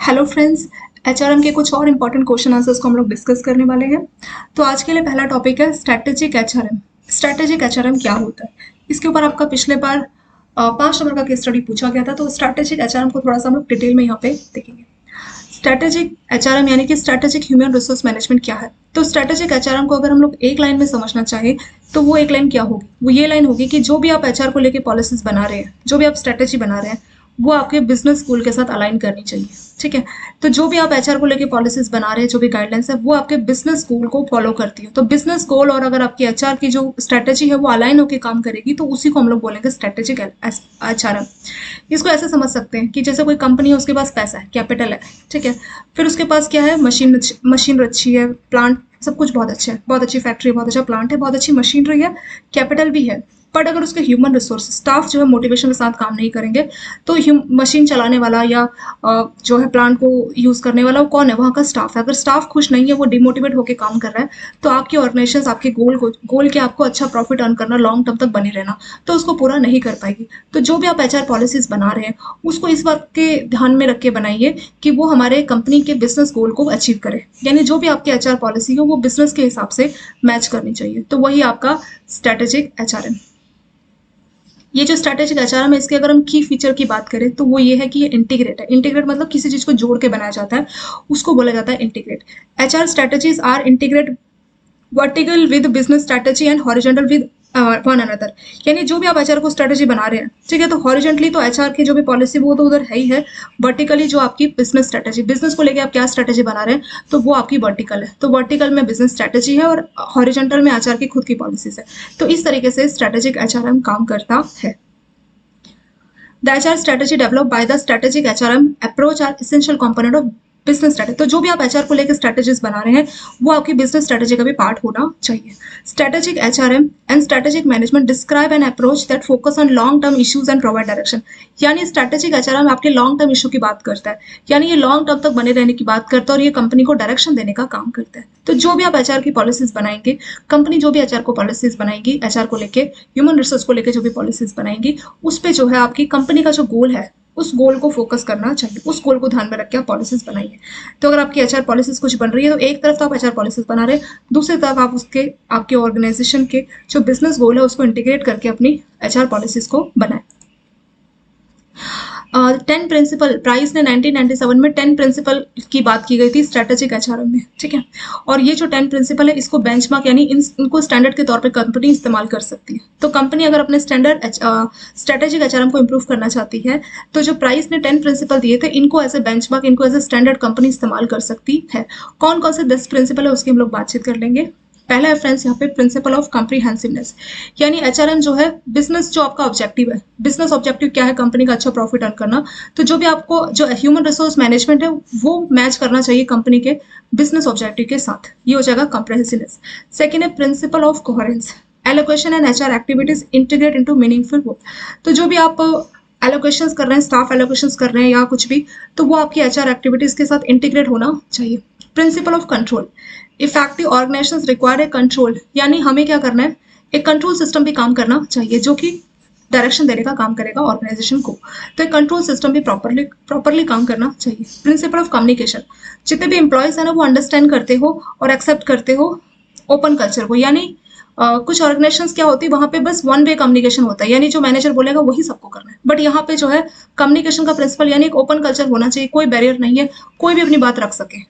Hello friends, HRM के कुछ और इम्पोर्टेंट क्वेश्चन आंसर्स को हम लोग डिस्कस करने वाले हैं। तो आज के लिए पहला टॉपिक है स्ट्रैटेजिक एचआरएम। स्ट्रैटेजिक एचआरएम क्या होता है? इसके ऊपर आपका पिछले बार 5 नंबर का केस स्टडी पूछा गया था, तो स्ट्रैटेजिक एचआरएम को थोड़ा सा हम लोग डिटेल में यहाँ पे देखेंगे। स्ट्रैटेजिक एचआरएम यानी कि स्ट्रैटेजिक ह्यूमन रिसोर्स मैनेजमेंट क्या है? तो स्ट्रैटेजिक एचआरएम को अगर हम लोग एक लाइन में समझना चाहें तो वो एक लाइन क्या होगी? वो ये लाइन होगी कि जो भी आप एचआर को लेके पॉलिसीज बना रहे हैं, जो भी आप स्ट्रैटेजी बना रहे हैं, वो आपके बिजनेस गोल के साथ अलाइन करनी चाहिए। ठीक है, तो जो भी आप एचआर को लेके पॉलिसीज बना रहे हैं, जो भी गाइडलाइंस है, वो आपके बिजनेस गोल को फॉलो करती है। तो बिजनेस गोल और अगर आपकी एचआर की जो स्ट्रैटेजी है वो अलाइन होकर काम करेगी तो उसी को हम लोग बोलेंगे स्ट्रैटेजिक एचआरएम। इसको ऐसे समझ सकते हैं कि जैसे कोई कंपनी है, उसके पास पैसा है, कैपिटल है, ठीक है, फिर उसके पास क्या है, मशीन अच्छी है, प्लांट सब कुछ बहुत अच्छा है, बहुत अच्छी फैक्ट्री, बहुत अच्छा प्लांट है, बहुत अच्छी मशीनरी है, कैपिटल भी है। बट अगर उसके ह्यूमन रिसोर्स स्टाफ जो है मोटिवेशन के साथ काम नहीं करेंगे तो मशीन चलाने वाला या जो है प्लांट को यूज करने वाला वो कौन है? वहाँ का स्टाफ है। अगर स्टाफ खुश नहीं है, वो डिमोटिवेट होकर काम कर रहा है, तो आपकी ऑर्गेनाइजेशन आपके गोल के आपको अच्छा प्रॉफिट अर्न करना, लॉन्ग टर्म तक बनी रहना, तो उसको पूरा नहीं कर पाएगी। तो जो भी आप एचआर पॉलिसीज बना रहे हैं उसको इस बात के ध्यान में रख के बनाइए कि वो हमारे कंपनी के बिजनेस गोल को अचीव करे। यानी जो भी आपकी एचआर पॉलिसी हो वो बिजनेस के हिसाब से मैच करनी चाहिए। तो वही आपका स्ट्रैटेजिक एचआरएम। ये जो स्ट्रैटेजिक एचआरएम है, इसके अगर हम की फीचर की बात करें तो वो ये है कि ये इंटीग्रेट है। इंटीग्रेट मतलब किसी चीज को जोड़ के बनाया जाता है, उसको बोला जाता है integrate. HR strategies are integrate vertical with business strategy and horizontal with one another. यानी जो भी आप एचआर को स्ट्रैटेजी बना रहे हैं, ठीक है, तो हॉरिजॉन्टली तो एचआर की जो भी पॉलिसी वो तो उधर है ही है। वर्टिकली जो आपकी बिजनेस स्ट्रैटेजी, बिजनेस को लेके आप क्या स्ट्रैटेजी बना रहे हैं, तो वो आपकी वर्टिकल है। तो वर्टिकल में बिजनेस स्ट्रैटेजी है और हॉरिजॉन्टल में एचआर की खुद की पॉलिसीज है। तो इस तरीके से स्ट्रैटेजिक एचआरएम काम करता है। The HR strategy developed by the strategic HRM approach are essential component of business strategy. तो जो भी आप एचआर को लेकर स्ट्रैटेजीज बना रहे हैं वो आपकी बिजनेस स्ट्रैटेजी का भी पार्ट होना चाहिए। Strategic HRM and strategic management describe an approach that focus on long term issues and provide direction. यानी स्ट्रैटेजिक एचआरएम आपके लॉन्ग टर्म इशू की बात करता है, यानी ये लॉन्ग टर्म तक बने रहने की बात करता है और ये कंपनी को डायरेक्शन देने का काम करता है। तो जो भी आप एचआर की पॉलिसीज बनाएंगे, कंपनी जो भी एचआर को पॉलिसीज बनाएगी, एचआर को लेके, ह्यूमन रिसोर्स को लेकर जो भी पॉलिसीज बनाएंगी, उस पर जो है आपकी कंपनी का जो गोल है उस गोल को फोकस करना चाहिए, उस गोल को ध्यान में रख के आप पॉलिसीज बनाइए। तो अगर आपकी एचआर पॉलिसीज कुछ बन रही है तो एक तरफ तो आप एचआर पॉलिसीज बना रहे हैं, दूसरी तरफ आप उसके आपके ऑर्गेनाइजेशन के जो बिजनेस गोल है उसको इंटीग्रेट करके अपनी एचआर पॉलिसीज को बनाए। 10 प्रिंसिपल, प्राइस ने 1997 में 10 प्रिंसिपल की बात की गई थी स्ट्रैटेजिक एचआरएम में, ठीक है। और ये जो 10 प्रिंसिपल है इसको बेंचमार्क यानी इनको स्टैंडर्ड के तौर पे कंपनी इस्तेमाल कर सकती है। तो कंपनी अगर अपने स्ट्रैटेजिक एचआरएम को इंप्रूव करना चाहती है तो जो प्राइस ने 10 प्रिंसिपल दिए थे इनको एज ए बेंचमार्क, इनको एज ए स्टैंडर्ड कंपनी इस्तेमाल कर सकती है। कौन कौन से 10 प्रिंसिपल है उसकी हम लोग बातचीत कर लेंगे। पहला है फ्रेंड्स यहाँ पे प्रिंसिपल ऑफ कॉम्प्रिहेंसिवनेस, यानी एचआरएम जो है बिजनेस, जो आपका ऑब्जेक्टिव है, बिजनेस ऑब्जेक्टिव क्या है, कंपनी का अच्छा प्रॉफिट अर्न करना। तो जो भी आपको जो ह्यूमन रिसोर्स मैनेजमेंट है वो मैच करना चाहिए कंपनी के बिजनेस ऑब्जेक्टिव के साथ, ये हो जाएगा कॉम्प्रिहेंसिवनेस। सेकेंड है principle of coherence, allocation and HR activities integrate into meaningful work. तो जो भी आप एलोकेशन कर रहे हैं, स्टाफ एलोकेशन कर रहे हैं या कुछ भी, तो वो आपकी एचआर एक्टिविटीज के साथ इंटीग्रेट होना चाहिए। Principle of control, effective organisations require a control, यानी हमें क्या करना है, एक कंट्रोल सिस्टम भी काम करना चाहिए जो कि डायरेक्शन देने का काम करेगा ऑर्गेनाइजेशन को। तो एक कंट्रोल सिस्टम भी प्रॉपरली काम करना चाहिए। प्रिंसिपल ऑफ कम्युनिकेशन, जितने भी एम्प्लॉयज है ना वो अंडरस्टैंड करते हो और एक्सेप्ट करते हो ओपन कल्चर को। यानी कुछ ऑर्गेनाइजेशंस क्या होती है वहां पे बस वन वे कम्युनिकेशन होता है, यानी जो मैनेजर बोलेगा वही सबको करना है। बट यहाँ पे जो है कम्युनिकेशन का प्रिंसिपल यानी एक ओपन कल्चर होना चाहिए, कोई बैरियर नहीं है, कोई भी अपनी बात रख सके।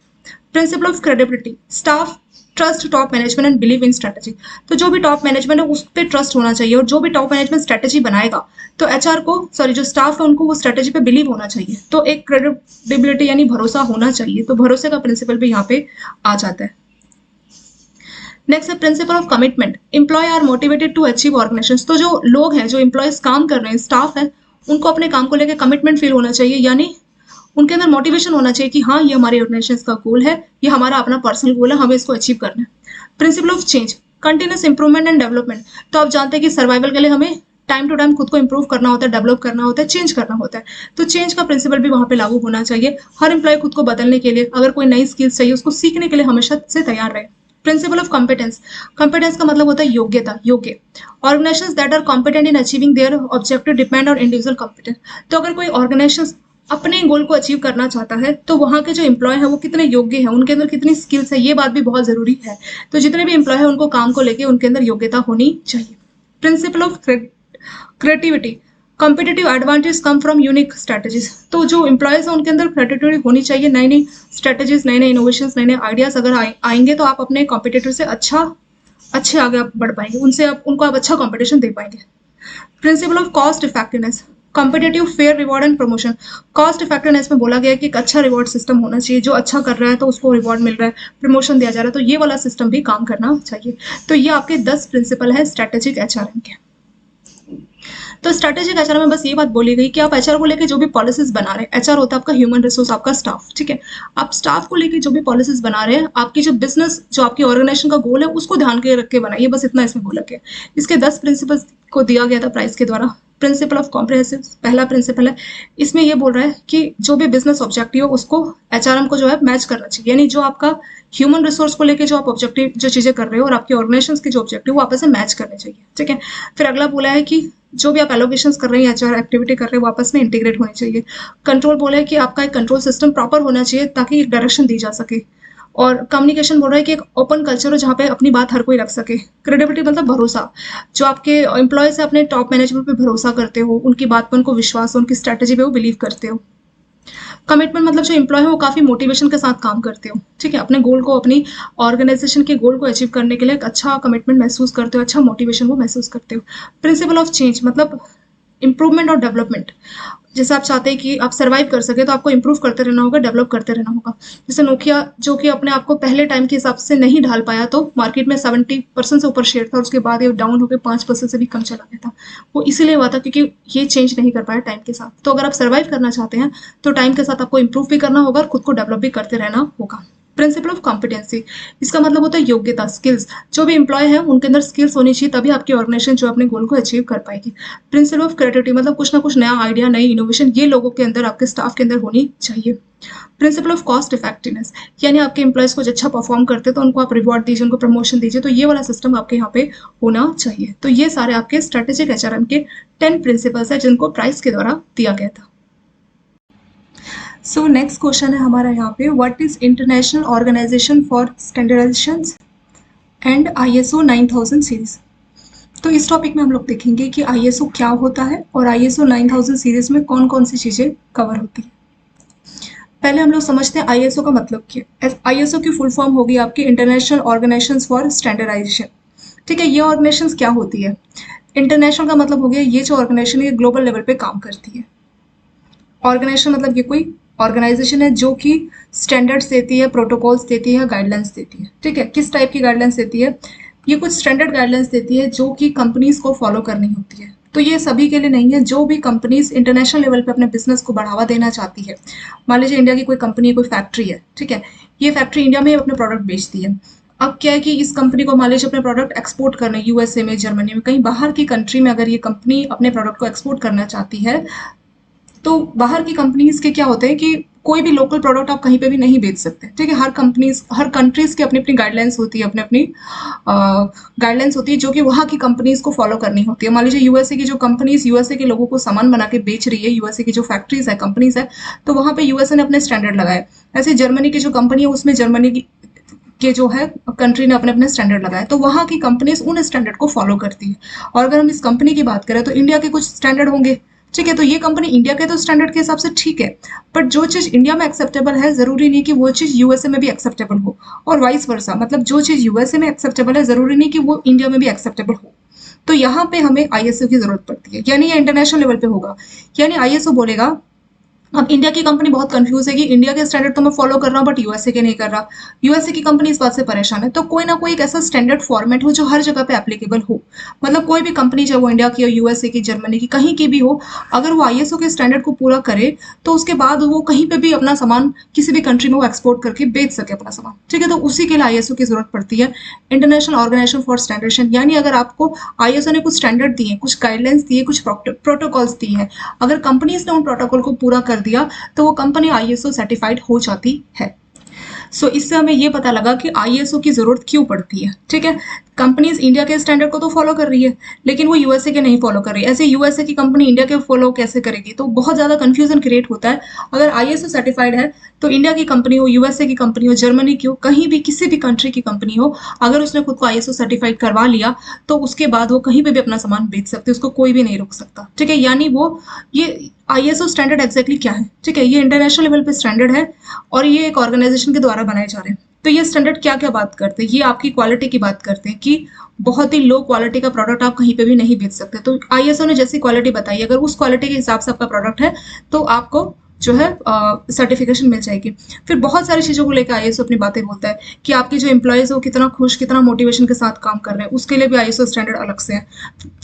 Principle of credibility, staff trust top management and believe in strategy. तो जो भी टॉप मैनेजमेंट है उस पर ट्रस्ट होना चाहिए और जो भी टॉप मैनेजमेंट स्ट्रेटेजी बनाएगा तो एचआर को, सॉरी जो स्टाफ है उनको वो स्ट्रेटेजी पे बिलीव होना चाहिए। तो एक क्रेडिबिलिटी यानी भरोसा होना चाहिए, तो भरोसे का प्रिंसिपल भी यहाँ पे आ जाता है। नेक्स्ट है principle of commitment, employ are motivated to achieve organisation. तो जो लोग हैं, जो एम्प्लॉयज काम कर रहे हैं, स्टाफ है, उनको अपने काम को लेकर कमिटमेंट फील होना चाहिए, यानी उनके अंदर मोटिवेशन होना चाहिए कि हाँ ये हमारे ऑर्गेनाइजेशन का गोल है, ये हमारा अपना पर्सनल गोल है, हमें इसको अचीव करना है। Principle of change, continuous improvement and development. तो आप जानते हैं कि सर्वाइवल के लिए हमें टाइम टू टाइम खुद को इंप्रूव करना होता है, डेवलप करना होता है, चेंज करना होता है। तो चेंज का प्रिंसिपल भी वहां पे लागू होना चाहिए। हर एम्प्लॉय खुद को बदलने के लिए, अगर कोई नई स्किल्स चाहिए उसको सीखने के लिए हमेशा से तैयार रहे। प्रिंसिपल ऑफ कॉम्पिटेंस, कॉम्पिटेंस का मतलब होता है योग्यता, योग्य। Organisations that are competent in achieving their objective depend on individual competence. तो अगर कोई ऑर्गेनाइजेशन अपने गोल को अचीव करना चाहता है तो वहाँ के जो एम्प्लॉय है वो कितने योग्य हैं, उनके अंदर कितनी स्किल्स है, ये बात भी बहुत जरूरी है। तो जितने भी एम्प्लॉय है उनको काम को लेके उनके अंदर योग्यता होनी चाहिए। Principle of creativity, competitive advantage come from unique strategies. तो जो एम्प्लॉयज है उनके अंदर क्रिएटिविटी होनी चाहिए, नई नई स्ट्रेटेजीज, नए नए इनोवेशन, नए नए आइडियाज अगर आएंगे तो आप अपने कॉम्पिटिटर से अच्छे आगे आप बढ़ पाएंगे, उनसे आप उनको आप अच्छा कॉम्पिटिशन दे पाएंगे। Principle of cost effectiveness, competitive fair reward and promotion. Cost effectiveness में बोला गया है कि एक अच्छा रिवॉर्ड सिस्टम होना चाहिए, जो अच्छा कर रहा है तो उसको रिवॉर्ड मिल रहा है, प्रमोशन दिया जा रहा है, तो ये वाला सिस्टम भी काम करना चाहिए। तो ये आपके 10 प्रिंसिपल है स्ट्रेटेजिक एचआरएम के। तो स्ट्रेटेजिक एचआर में बस ये बात बोली गई कि आप एचआर को लेके जो भी पॉलिसीज बना रहे हैं, एचआर होता है आपका ह्यूमन रिसोर्स, आपका स्टाफ, ठीक है। आप स्टाफ को लेके जो भी पॉलिसीज बना रहे हैं, आपकी जो बिजनेस, जो आपकी ऑर्गेनाइजेशन का गोल है उसको ध्यान के रख के बनाइए, बस इतना इसमें बोला गया। इसके 10 प्रिंसिपल्स को दिया गया था प्राइस के द्वारा। प्रिंसिपल ऑफ कॉम्प्रिहेंसिव पहला प्रिंसिपल है, इसमें ये बोल रहा है कि जो भी बिजनेस ऑब्जेक्टिव हो उसको एचआरएम को जो है मैच करना चाहिए, यानी जो आपका ह्यूमन रिसोर्स को लेके जो आप ऑब्जेक्टिव जो चीजें कर रहे हो और आपकी ऑर्गेनाइजेशन के जो ऑब्जेक्टिव वो आपस में मैच करने चाहिए, ठीक है। फिर अगला बोला है कि जो भी आप एलोकेशन कर रहे हैं, एचआर एक्टिविटी कर रहे हैं, वो आपस में इंटीग्रेट होनी चाहिए। कंट्रोल बोला है कि आपका एक कंट्रोल सिस्टम प्रॉपर होना चाहिए ताकि एक डायरेक्शन दी जा सके। और कम्युनिकेशन बोल रहा है कि एक ओपन कल्चर हो जहाँ पे अपनी बात हर कोई रख सके। क्रेडिबिलिटी मतलब भरोसा, जो आपके एम्प्लॉयज अपने टॉप मैनेजमेंट पे भरोसा करते हो, उनकी बात पर उनको विश्वास हो, उनकी स्ट्रेटेजी पे वो बिलीव करते हो। कमिटमेंट मतलब जो एम्प्लॉय है वो काफी मोटिवेशन के साथ काम करते हो, ठीक है, अपने गोल को, अपनी ऑर्गेनाइजेशन के गोल को अचीव करने के लिए एक अच्छा कमिटमेंट महसूस करते हो, अच्छा मोटिवेशन वो महसूस करते हो। प्रिंसिपल ऑफ चेंज मतलब इंप्रूवमेंट और डेवलपमेंट, जैसे आप चाहते हैं कि आप सर्वाइव कर सके तो आपको इंप्रूव करते रहना होगा, डेवलप करते रहना होगा। जैसे नोकिया जो कि अपने आप को पहले टाइम के हिसाब से नहीं ढाल पाया, तो मार्केट में 70% से ऊपर शेयर था और उसके बाद ये डाउन होकर 5% से भी कम चला गया था। वो इसीलिए हुआ था क्योंकि ये चेंज नहीं कर पाया टाइम के साथ। तो अगर आप सर्वाइव करना चाहते हैं तो टाइम के साथ आपको इंप्रूव भी करना होगा और खुद को डेवलप भी करते रहना होगा। प्रिंसिपल ऑफ कॉम्पिटेंसी, इसका मतलब होता है योग्यता, स्किल्स। जो भी एम्प्लॉय है उनके अंदर स्किल्स होनी चाहिए, तभी आपकी ऑर्गेनाइजेशन जो अपने गोल को अचीव कर पाएगी। प्रिंसिपल ऑफ क्रिएटिविटी मतलब कुछ ना कुछ नया आइडिया, नई इनोवेशन ये लोगों के अंदर, आपके स्टाफ के अंदर होनी चाहिए। प्रिंसिपल ऑफ कॉस्ट इफेक्टिवनेस, यानी आपके एम्प्लॉयज को अच्छा परफॉर्म करते तो उनको आप रिवॉर्ड दीजिए, उनको प्रमोशन दीजिए, तो ये वाला सिस्टम आपके यहाँ पे होना चाहिए। तो ये सारे आपके स्ट्रेटेजिक एचआरएम के 10 प्रिंसिपल्स है जिनको प्राइस के द्वारा दिया गया था। सो नेक्स्ट क्वेश्चन है हमारा यहाँ पे, what is international organisation for standardisation and ISO 9000 series. तो इस टॉपिक में हम लोग देखेंगे कि आईएसओ क्या होता है और आईएसओ 9000 सीरीज में कौन कौन सी चीजें कवर होती है। पहले हम लोग समझते हैं आईएसओ का मतलब क्या। आईएसओ की फुल फॉर्म होगी आपकी इंटरनेशनल ऑर्गेनाइजेशन फॉर स्टैंडर्डाइजेशन, ठीक है। ये ऑर्गेनाइजेशन क्या होती है, इंटरनेशनल का मतलब हो गया ये जो ऑर्गेनाइजेशन है ग्लोबल लेवल पे काम करती है। ऑर्गेनाइजेशन मतलब ये कोई ऑर्गेनाइजेशन है जो कि स्टैंडर्ड्स देती है, प्रोटोकॉल्स देती है, गाइडलाइंस देती है, ठीक है। किस टाइप की गाइडलाइंस देती है, ये कुछ स्टैंडर्ड गाइडलाइंस देती है जो कि कंपनीज को फॉलो करनी होती है। तो ये सभी के लिए नहीं है, जो भी कंपनीज इंटरनेशनल लेवल पे अपने बिजनेस को बढ़ावा देना चाहती है। मान लीजिए इंडिया की कोई कंपनी, कोई फैक्ट्री है, ठीक है, ये फैक्ट्री इंडिया में अपने प्रोडक्ट बेचती है। अब क्या है कि इस कंपनी को मान लीजिए अपने प्रोडक्ट एक्सपोर्ट करने, यूएसए में, जर्मनी में, कहीं बाहर की कंट्री में अगर ये कंपनी अपने प्रोडक्ट को एक्सपोर्ट करना चाहती है, तो बाहर की कंपनीज के क्या होते हैं कि कोई भी लोकल प्रोडक्ट आप कहीं पे भी नहीं बेच सकते, ठीक है। हर कंपनीज, हर कंट्रीज की अपनी अपनी गाइडलाइंस होती है, अपनी अपनी गाइडलाइंस होती है जो कि वहाँ की कंपनीज को फॉलो करनी होती है। मान लीजिए यूएसए की जो कंपनीज यूएसए के लोगों को सामान बना के बेच रही है, यूएसए की जो फैक्ट्रीज है, कंपनीज है, तो वहाँ पे यूएसए ने अपने स्टैंडर्ड लगाए। ऐसे जर्मनी की जो कंपनी है उसमें जर्मनी की के जो है कंट्री ने अपने अपने स्टैंडर्ड लगाए, तो वहाँ की कंपनीज उन स्टैंडर्ड को फॉलो करती है। और अगर हम इस कंपनी की बात करें तो इंडिया के कुछ स्टैंडर्ड होंगे, ठीक है। तो ये कंपनी इंडिया के तो स्टैंडर्ड के हिसाब से ठीक है, बट जो चीज इंडिया में एक्सेप्टेबल है जरूरी नहीं कि वो चीज यूएसए में भी एक्सेप्टेबल हो, और वाइस वर्सा, मतलब जो चीज यूएसए में एक्सेप्टेबल है जरूरी नहीं कि वो इंडिया में भी एक्सेप्टेबल हो। तो यहाँ पे हमें आईएसओ की जरूरत पड़ती है, यानी ये इंटरनेशनल लेवल पे होगा। यानी आईएसओ बोलेगा, अब इंडिया की कंपनी बहुत कंफ्यूज है कि इंडिया के स्टैंडर्ड तो मैं फॉलो कर रहा हूँ बट यूएसए के नहीं कर रहा, यूएसए की कंपनी इस बात से परेशान है, तो कोई ना कोई एक ऐसा स्टैंडर्ड फॉर्मेट हो जो हर जगह पे एप्लीकेबल हो। मतलब कोई भी कंपनी, चाहे वो इंडिया की हो, यूएसए की, जर्मनी की, कहीं की भी हो, अगर वो आईएसओ के स्टैंडर्ड को पूरा करे तो उसके बाद वो कहीं पे भी अपना सामान किसी भी कंट्री में वो एक्सपोर्ट करके बेच सके अपना सामान, ठीक है। तो उसी के लिए आईएसओ की जरूरत पड़ती है, इंटरनेशनल ऑर्गेनाइजेशन फॉर स्टैंडर्डाइजेशन। यानी अगर आपको आईएसओ ने कुछ स्टैंडर्ड दिए, कुछ गाइडलाइंस दिए, कुछ प्रोटोकॉल्स दिए हैं, अगर कंपनीज ने उन प्रोटोकॉल को पूरा कर दिया तो वो कंपनी आईएसओ सर्टिफाइड हो जाती है। सो इससे हमें ये पता लगा कि आईएसओ की जरूरत क्यों पड़ती है, ठीक है। कंपनीज इंडिया के स्टैंडर्ड को तो फॉलो कर रही है, लेकिन वो यूएसए के नहीं फॉलो कर रही है। ऐसे यूएसए की कंपनी इंडिया के फॉलो कैसे करेगी? तो बहुत ज़्यादा कंफ्यूजन क्रिएट होता है। अगर आईएसओ सर्टिफाइड है तो इंडिया की कंपनी हो, यूएसए की कंपनी हो, जर्मनी की हो, कहीं भी किसी भी कंट्री की कंपनी हो, अगर उसने खुद को आईएसओ सर्टिफाइड करवा लिया तो उसके बाद वो कहीं पे भी अपना सामान बेच सकते, उसको कोई भी नहीं रोक सकता। ठीक है, यानी वो ये आईएसओ स्टैंडर्ड एग्जैक्टली क्या है? ठीक है, ये इंटरनेशनल लेवल पे स्टैंडर्ड है और ये एक ऑर्गेनाइजेशन के द्वारा बनाए जा रहे हैं। तो ये स्टैंडर्ड क्या क्या बात करते हैं? ये आपकी क्वालिटी की बात करते हैं कि बहुत ही लो क्वालिटी का प्रोडक्ट आप कहीं पे भी नहीं बेच सकते। तो आईएसओ ने जैसी क्वालिटी बताई, अगर उस क्वालिटी के हिसाब से आपका प्रोडक्ट है तो आपको जो है सर्टिफिकेशन मिल जाएगी। फिर बहुत सारी चीज़ों को लेकर आईएसओ अपनी बातें बोलता है कि आपके जो एम्प्लॉयज़ हो कितना खुश, कितना मोटिवेशन के साथ काम कर रहे हैं, उसके लिए भी आईएसओ स्टैंडर्ड अलग से है।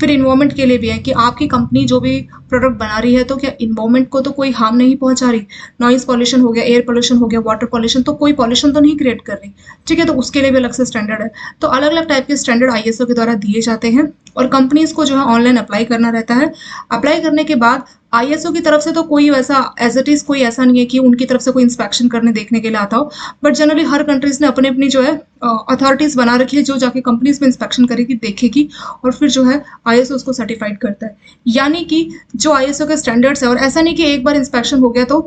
फिर इन्वायरमेंट के लिए भी है कि आपकी कंपनी जो भी प्रोडक्ट बना रही है तो क्या इन्वायरमेंट को तो कोई हार्म नहीं पहुंचा रही, नॉइज पॉल्यूशन हो गया, एयर पॉल्यूशन हो गया, वाटर पॉल्यूशन, तो कोई पॉल्यूशन तो नहीं क्रिएट कर रही। ठीक है, तो उसके लिए भी अलग से स्टैंडर्ड है। तो अलग अलग टाइप के स्टैंडर्ड आईएसओ के द्वारा दिए जाते हैं और कंपनीज को जो है ऑनलाइन अप्लाई करना रहता है। अप्लाई करने के बाद आईएसओ की तरफ से तो कोई वैसा एज इट इज कोई ऐसा नहीं है कि उनकी तरफ से कोई इंस्पेक्शन करने देखने के लिए आता हो, बट जनरली हर कंट्रीज ने अपनी अपनी जो है अथॉरिटीज बना रखी है जो जाके कंपनीज में इंस्पेक्शन करेगी, देखेगी और फिर जो है आईएसओ उसको सर्टिफाइड करता है। यानी कि जो आईएसओ के स्टैंडर्ड्स है, और ऐसा नहीं कि एक बार इंस्पेक्शन हो गया तो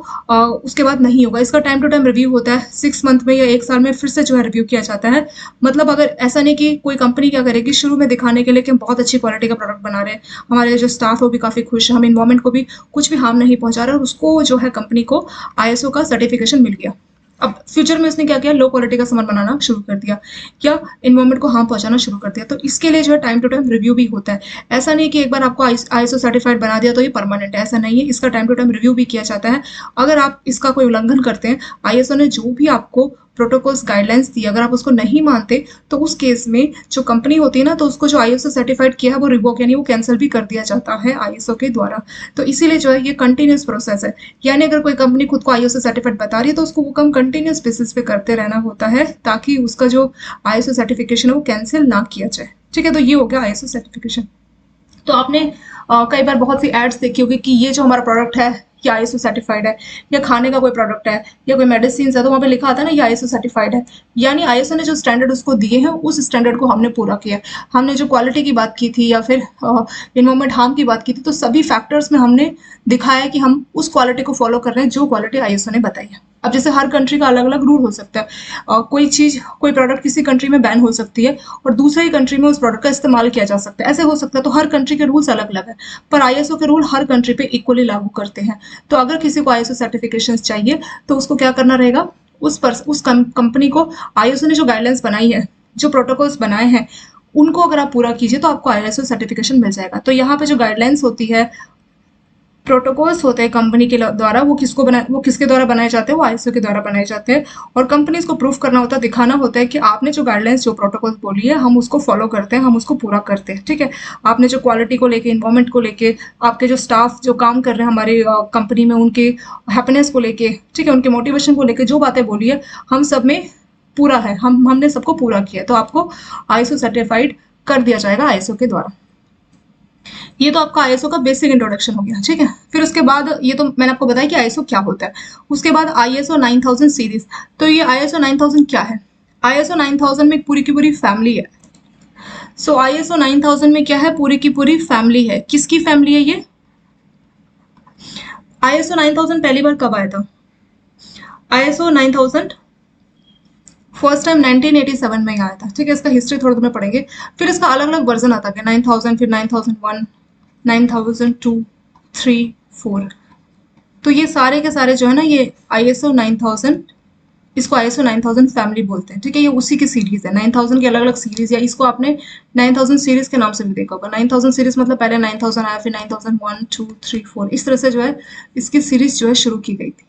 उसके बाद नहीं होगा, इसका टाइम टू टाइम रिव्यू होता है। 6 मंथ में या 1 साल में फिर से जो है रिव्यू किया जाता है। मतलब अगर ऐसा नहीं कि कोई कंपनी क्या करेगी शुरू में दिखाने के लिए कि हम बहुत अच्छी क्वालिटी का प्रोडक्ट बना रहे हैं, हमारे जो स्टाफ है वो भी काफ़ी खुश है, हम इन्वायरमेंट को भी कुछ भी हार्म नहीं पहुंचा रहे, और उसको जो है कंपनी को आईएसओ का सर्टिफिकेशन मिल गया। अब फ्यूचर में उसने क्या किया, लो क्वालिटी का सामान बनाना शुरू कर दिया या इन्वायरमेंट को हार्म पहुंचाना शुरू कर दिया। तो इसके लिए जो है टाइम टू टाइम रिव्यू भी होता है। ऐसा नहीं कि एक बार आपको आईएसओ सर्टिफाइड बना दिया तो ये परमानेंट है, ऐसा नहीं है। इसका टाइम टू टाइम रिव्यू भी किया जाता है। अगर आप इसका कोई उल्लंघन करते हैं, आईएसओ ने जो भी आपको प्रोटोकॉल्स गाइडलाइंस दी, अगर आप उसको नहीं मानते तो उस केस में जो कंपनी होती है ना, तो उसको जो आईएसओ सर्टिफाइड किया है वो रिवोक यानी वो कैंसिल भी कर दिया जाता है आईएसओ के द्वारा। तो इसीलिए जो है ये कंटिन्यूस प्रोसेस है। यानी अगर कोई कंपनी खुद को आईएसओ सर्टिफाइड बता रही है तो उसको वो काम कंटिन्यूस बेसिस पे करते रहना होता है ताकि उसका जो आईएसओ सर्टिफिकेशन है वो कैंसिल ना किया जाए। ठीक है, तो ये हो गया आईएसओ सर्टिफिकेशन। तो आपने कई बार बहुत सी एड्स देखी होगी कि ये जो हमारा प्रोडक्ट है ये आईएसओ सर्टिफाइड है, या खाने का कोई प्रोडक्ट है या कोई मेडिसिन है तो वहाँ पे लिखा आता है ना ये आईएसओ सर्टिफाइड है। यानी आईएसओ ने जो स्टैंडर्ड उसको दिए हैं उस स्टैंडर्ड को हमने पूरा किया। हमने जो क्वालिटी की बात की थी या फिर इन्वायरमेंट हार्म की बात की थी, तो सभी फैक्टर्स में हमने दिखाया कि हम उस क्वालिटी को फॉलो कर रहे हैं जो क्वालिटी आईएसओ ने बताई है। अब जैसे हर कंट्री का अलग अलग रूल हो सकता है, कोई चीज़ कोई प्रोडक्ट किसी कंट्री में बैन हो सकती है और दूसरी कंट्री में उस प्रोडक्ट का इस्तेमाल किया जा सकता है, ऐसे हो सकता है। तो हर कंट्री के रूल्स अलग अलग है, पर आईएसओ के रूल हर कंट्री पे इक्वली लागू करते हैं। तो अगर किसी को आईएसओ सर्टिफिकेशन चाहिए तो उसको क्या करना रहेगा, उस कंपनी को आईएसओ ने जो गाइडलाइंस बनाई है, जो प्रोटोकॉल्स बनाए हैं, उनको अगर आप पूरा कीजिए तो आपको आईएसओ सर्टिफिकेशन मिल जाएगा। तो यहाँ पे जो गाइडलाइंस होती है, प्रोटोकॉल्स होते हैं कंपनी के द्वारा, वो किसके द्वारा बनाए जाते हैं, वो आईएसओ के द्वारा बनाए जाते हैं। और कंपनीज को प्रूफ करना होता है, दिखाना होता है कि आपने जो गाइडलाइंस जो प्रोटोकॉल बोली है हम उसको फॉलो करते हैं, हम उसको पूरा करते हैं। ठीक है, आपने जो क्वालिटी को लेके, इन्वायरमेंट को लेके, आपके जो स्टाफ जो काम कर रहे हैं हमारे कंपनी में उनके हैप्पीनेस को लेके, ठीक है, उनके मोटिवेशन को लेके जो बातें बोली है हम सब में पूरा है, हमने सबको पूरा किया, तो आपको आईएसओ सर्टिफाइड कर दिया जाएगा आईएसओ के द्वारा। ये तो आपका आईएसओ का बेसिक इंट्रोडक्शन हो गया। ठीक है, फिर उसके बाद ये तो मैंने आपको बताया कि आईएसओ क्या होता है। उसके बाद आईएसओ 9000 सीरीज। तो ये आईएसओ 9000 क्या है? आईएसओ 9000 में पूरी की पूरी फैमिली है। सो आईएसओ 9000 में क्या है, पूरी की पूरी फैमिली है। किसकी फैमिली है ये? आईएसओ 9000 पहली बार कब आया था? आईएसओ 9000 फर्स्ट टाइम 1987 में आया था। ठीक है, इसका हिस्ट्री थोड़ा तुम्हें पढ़ेंगे। फिर इसका अलग अलग वर्जन आता है, 9000, फिर 9001, 9002, 3, 4। तो ये सारे के सारे जो है ना, ये आईएसओ 9000, इसको आईएसओ 9000 फैमिली बोलते हैं। ठीक है, ये उसी की सीरीज है। 9000 की अलग अलग सीरीज, या इसको आपने 9000 सीरीज के नाम से भी देखा होगा। 9000 सीरीज मतलब पहले 9000 आया, फिर 9001, 2, 3, 4, इस तरह से जो है इसकी सीरीज जो है शुरू की गई थी।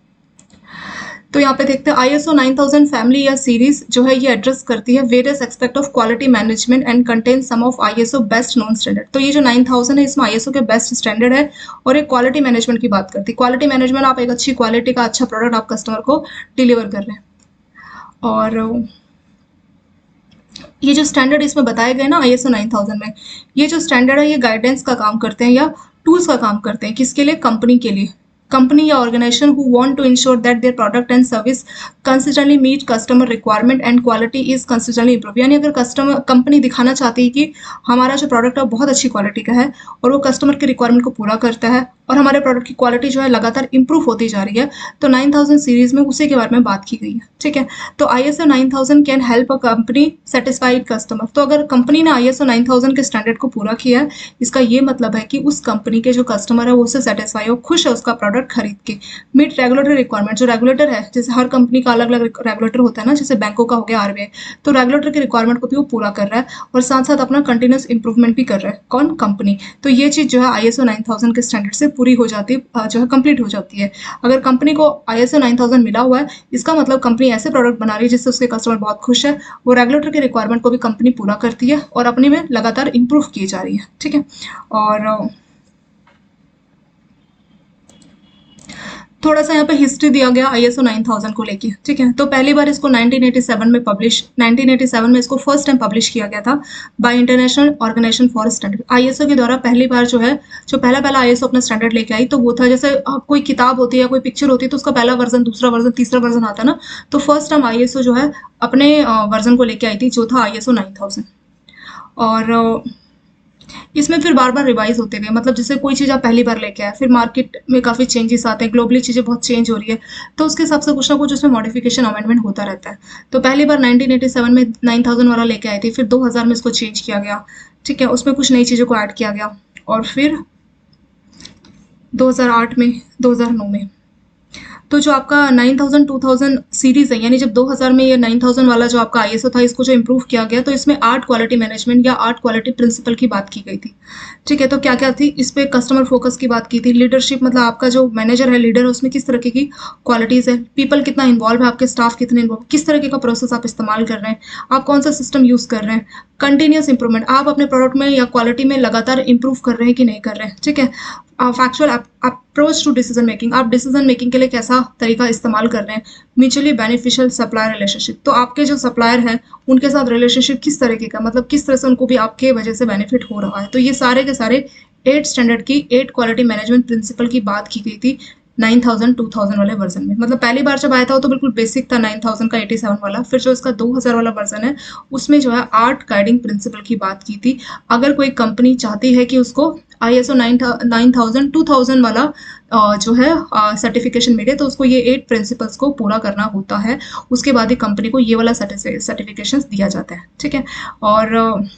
तो यहाँ पे देखते हैं आईएसओ 9000 फैमिली या सीरीज जो है ये एड्रेस करती है various aspect of quality management and contain some of ISO best known standard. तो ये जो 9000 है इसमें आईएसओ के बेस्ट स्टैंडर्ड है और एक क्वालिटी मैनेजमेंट की बात करती है। क्वालिटी मैनेजमेंट, आप एक अच्छी क्वालिटी का अच्छा प्रोडक्ट आप कस्टमर को डिलीवर कर रहे हैं। और ये जो स्टैंडर्ड इसमें बताए गए ना आईएसओ 9000 में, ये जो स्टैंडर्ड है ये गाइडेंस का काम करते हैं या टूल्स का काम करते हैं। किसके लिए? कंपनी के लिए। company या organization who want to ensure that their product and service consistently meet customer requirement and quality is consistently improve। यानी अगर कस्टमर कंपनी दिखाना चाहती है कि हमारा जो प्रोडक्ट है बहुत अच्छी क्वालिटी का है और वो कस्टमर के रिक्वायरमेंट को पूरा करता है और हमारे प्रोडक्ट की क्वालिटी जो है लगातार इंप्रूव होती जा रही है, तो 9000 सीरीज में उसी के बारे में बात की गई है। ठीक है, तो ISO 9000 can help a company satisfied customer. तो अगर कंपनी ने ISO 9000 के स्टैंडर्ड को पूरा किया है, इसका ये मतलब है कि उस कंपनी के जो कस्टमर है वो उससे सेटिस्फाई हो, खुश है उसका प्रोडक्ट खरीद के। मीट रेगुलेटरी रिक्वायरमेंट, जो रेगुलेटर है, जैसे हर कंपनी का अलग अलग रेगुलेटर होता है ना, जैसे बैंकों का हो गया RBI, तो रेगुलेटर के रिक्वायरमेंट को भी वो पूरा कर रहा है और साथ साथ अपना कंटिन्यूस इंप्रूवमेंट भी कर रहा है। कौन? कंपनी। तो ये चीज़ जो है ISO 9000 के स्टैंडर्ड से पूरी हो जाती है, जो है कंप्लीट हो जाती है। अगर कंपनी को ISO 9000 मिला हुआ है, इसका मतलब कंपनी ऐसे प्रोडक्ट बना रही है जिससे उसके कस्टमर बहुत खुश है, वो रेगुलेटर के रिक्वायरमेंट को भी कंपनी पूरा करती है और अपने में लगातार इंप्रूव की जा रही है। ठीक है, और थोड़ा सा यहाँ पे हिस्ट्री दिया गया ISO 9000 को लेके। ठीक है, तो पहली बार इसको 1987 में इसको फर्स्ट टाइम पब्लिश किया गया था by international organisation for standard. ISO के द्वारा पहली बार जो है, जो पहला ISO अपना स्टैंडर्ड लेके आई, तो वो था जैसे कोई किताब होती है, कोई पिक्चर होती है, तो उसका पहला वर्जन, दूसरा वर्जन, तीसरा वर्जन आता है ना, तो फर्स्ट टाइम ISO जो है अपने वर्जन को लेके आई थी, जो था ISO 9000। और इसमें फिर बार बार रिवाइज होते गए, मतलब जैसे कोई चीज़ आप पहली बार लेके आए, फिर मार्केट में काफ़ी चेंजेस आते हैं, ग्लोबली चीज़ें बहुत चेंज हो रही है, तो उसके हिसाब से कुछ ना कुछ उसमें मॉडिफिकेशन अमेंडमेंट होता रहता है। तो पहली बार 1987 में 9000 वाला लेके आए थे, फिर 2000 में इसको चेंज किया गया। ठीक है, उसमें कुछ नई चीज़ों को ऐड किया गया और फिर 2008 में, 2009 में। तो जो आपका 9000 2000 सीरीज है, यानी जब 2000 में ये 9000 वाला जो आपका ISO था, इसको जो इम्प्रूव किया गया, तो इसमें 8 क्वालिटी मैनेजमेंट या 8 क्वालिटी प्रिंसिपल की बात की गई थी। ठीक है, तो क्या क्या थी इस पे? कस्टमर फोकस की बात की थी, लीडरशिप, मतलब आपका जो मैनेजर है, लीडर है, उसमें किस तरह की क्वालिटीज़ है, पीपल कितना इन्वॉल्व है, आपके स्टाफ कितने इन्वॉल्व, किस तरीके का प्रोसेस आप इस्तेमाल कर रहे हैं, आप कौन सा सिस्टम यूज़ कर रहे हैं, कंटिन्यूस इंप्रूवमेंट, आप अपने प्रोडक्ट में या क्वालिटी में लगातार इंप्रूव कर रहे हैं कि नहीं कर रहे हैं। ठीक है, factual approach to decision making, आप डिसीजन मेकिंग के लिए कैसा तरीका इस्तेमाल कर रहे हैं। म्यूचुअली बेनिफिशियल सप्लायर रिलेशनशिप, तो आपके जो सप्लायर हैं उनके साथ रिलेशनशिप किस तरीके का, मतलब किस तरह से उनको भी आपके वजह से बेनिफिट हो रहा है। तो ये सारे के सारे 8 स्टैंडर्ड की 8 क्वालिटी मैनेजमेंट प्रिंसिपल की बात की गई थी 9000 2000 वाले वर्जन में। मतलब पहली बार जब आया था तो बिल्कुल बेसिक था 9000 का 87 वाला, फिर जो इसका 2000 वाला वर्जन है उसमें जो है 8 गाइडिंग प्रिंसिपल की बात की थी। अगर कोई कंपनी चाहती है कि उसको ISO 9000 2000 वाला जो है सर्टिफिकेशन मिले, तो उसको ये 8 प्रिंसिपल्स को पूरा करना होता है, उसके बाद ही कंपनी को ये वाला सर्टिफिकेशन दिया जाता है। ठीक है, और